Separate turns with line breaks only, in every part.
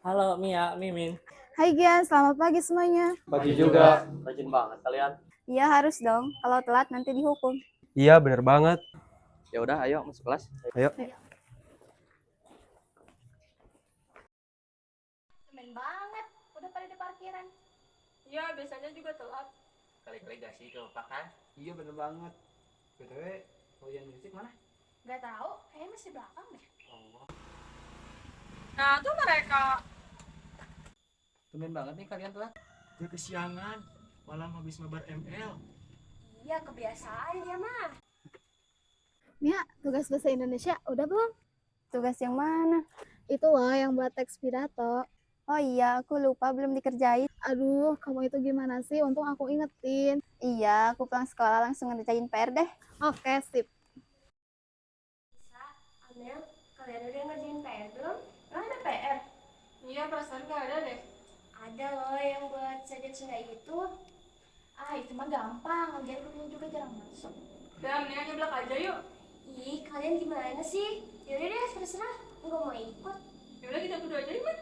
Halo Mia, Mimin.
Hai Gian, selamat pagi semuanya.
Pagi juga. Rajin banget kalian.
Iya harus dong, kalau telat nanti dihukum.
Iya, bener banget.
Ya udah, ayo masuk kelas.
Ayo.
Temen banget, udah pada di parkiran.
Iya, biasanya juga telat.
Kali-kali gak sih kelupaan?
Iya bener banget. BTW, ujian musik mana?
Gak tahu, kayaknya masih belakang deh.
Nah, tuh mereka.
Tumben banget nih kalian telat.
Dia kesiangan, malam habis mabar ML.
Iya, kebiasaan dia mah.
Mia, tugas bahasa Indonesia udah belum?
Tugas yang mana?
Itu loh yang buat teks pidato.
Oh iya, aku lupa belum dikerjain.
Aduh, kamu itu gimana sih? Untung aku ingetin.
Iya, aku pulang sekolah langsung ngerjain PR deh.
Oke, sip.
Amel, kalian udah ngerjain PR belum? Nggak ada PR.
Iya, perasaan gak ada deh.
Ada loh yang buat sajak Sunda itu. Ah, itu mah gampang, lagian grupnya juga jarang masuk.
Dan Nia nyeblak aja yuk.
Ih, kalian gimana sih? Yaudah deh, terserah. Nggak mau ikut.
Yaudah kita berdua aja yuk.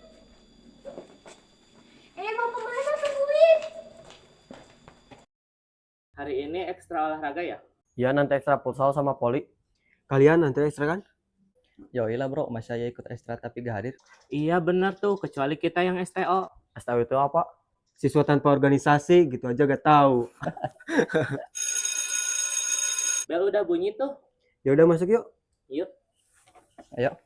Mau kemana? Tungguin.
Hari ini ekstra olahraga ya?
Ya, nanti ekstra futsal sama poli. Kalian nanti ekstra kan?
Yoilah bro, mas saya ikut ekstra tapi gak hadir.
Iya bener tuh, kecuali kita yang STO.
STW itu apa? Siswa tanpa organisasi, gitu aja gak tahu.
Bel udah bunyi tuh.
Ya udah masuk yuk.
Yuk.
Ayo.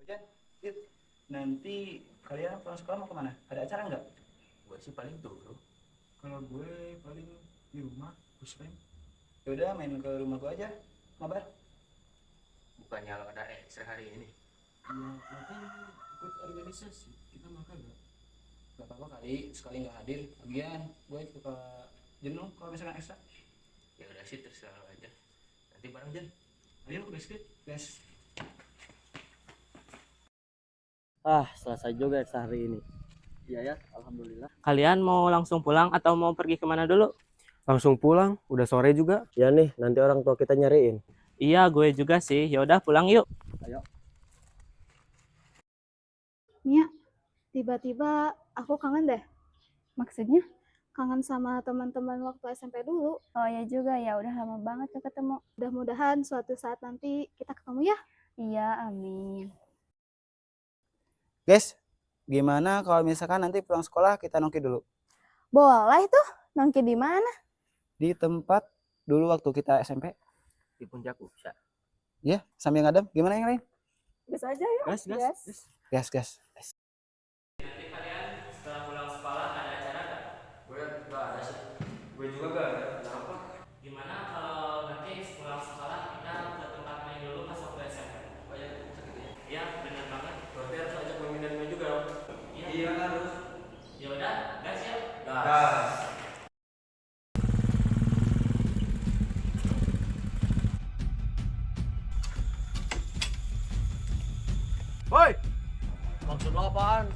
Ujian, yuk. Nanti kalian pulang sekolah mau kemana? Ada acara nggak?
Gue sih paling turun. Kalau gue paling di rumah, pusing.
Ya udah main ke rumah gua aja. Mabar.
Bukannya lo ada ekstra hari ini? Ya, makanya ikut organisasi. Kita makan nggak?
Gak apa-apa kali sekali nggak hadir. Lagian gue suka jenuh kalau misalkan ekstra.
Ya udah sih, terserah lo aja. Nanti bareng Jen. Ayo basket.
Guys,
Selesai juga ekstra hari ini.
Iya ya, alhamdulillah.
Kalian mau langsung pulang atau mau pergi kemana dulu?
Langsung pulang, udah sore juga. Ya nih, nanti orang tua kita nyariin.
Iya, gue juga sih. Yaudah pulang yuk.
Mia, tiba-tiba aku kangen deh.
Maksudnya?
Kangen sama teman-teman waktu SMP dulu.
Oh ya juga ya, udah lama banget gak ketemu.
Mudah-mudahan suatu saat nanti kita ketemu ya.
Iya, amin.
guys, gimana kalau misalkan nanti pulang sekolah kita nongki dulu
Boleh tuh, nongki di mana?
di tempat dulu waktu kita SMP?
Di puncak Uksa.
Ya, sambil ngadem. Gimana yang lain?
Bisa aja yuk.
Gas.
Nanti kalian setelah pulang sekolah ada acara nggak?
Gue nggak ada sih. Gue juga nggak ada. Kenapa?
Gimana kalau nanti pulang sekolah kita ke tempat main dulu pas waktu SMP?
Oh ya, sakit ya.
Iya, bener banget.
Berarti harus ajak gue minum juga dong.
Iya harus. Ya udah, gas yuk.
Gas.
Woi! Maksud lo apaan?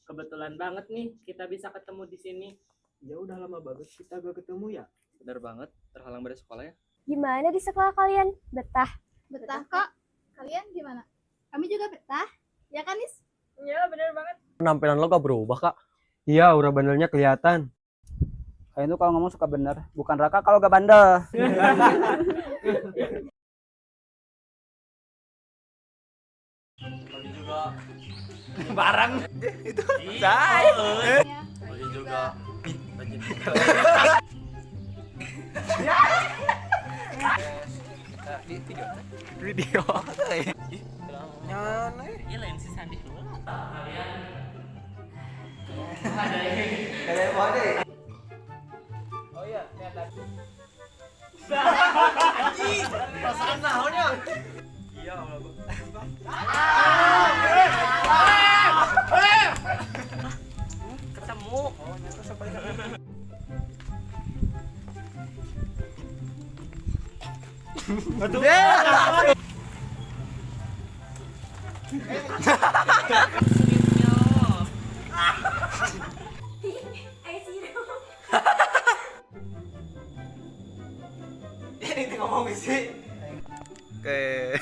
Kebetulan banget nih kita bisa ketemu di sini.
Ya udah lama banget kita gak ketemu ya.
Bener banget, terhalang dari sekolah ya.
Gimana di sekolah kalian? Betah?
Betah kok. Kalian gimana? Kami juga betah. Ya kan, Nis?
Iya, bener banget.
Penampilan lo gak berubah, Kak. Iya, aura bandelnya kelihatan.
Kalian tuh kalau ngomong suka bener, bukan Raka kalau gak bandel.
Tadi juga.
Barang. Itu
Tadi juga.
video.
Iya lain si Sandi dulu. Kalian
Kalian mau deh. Oh iya, lihat lagi.
Perasaan naonnya?
Iya,
ketemu.
Aduh.
Ini ngomong sih.
Oke.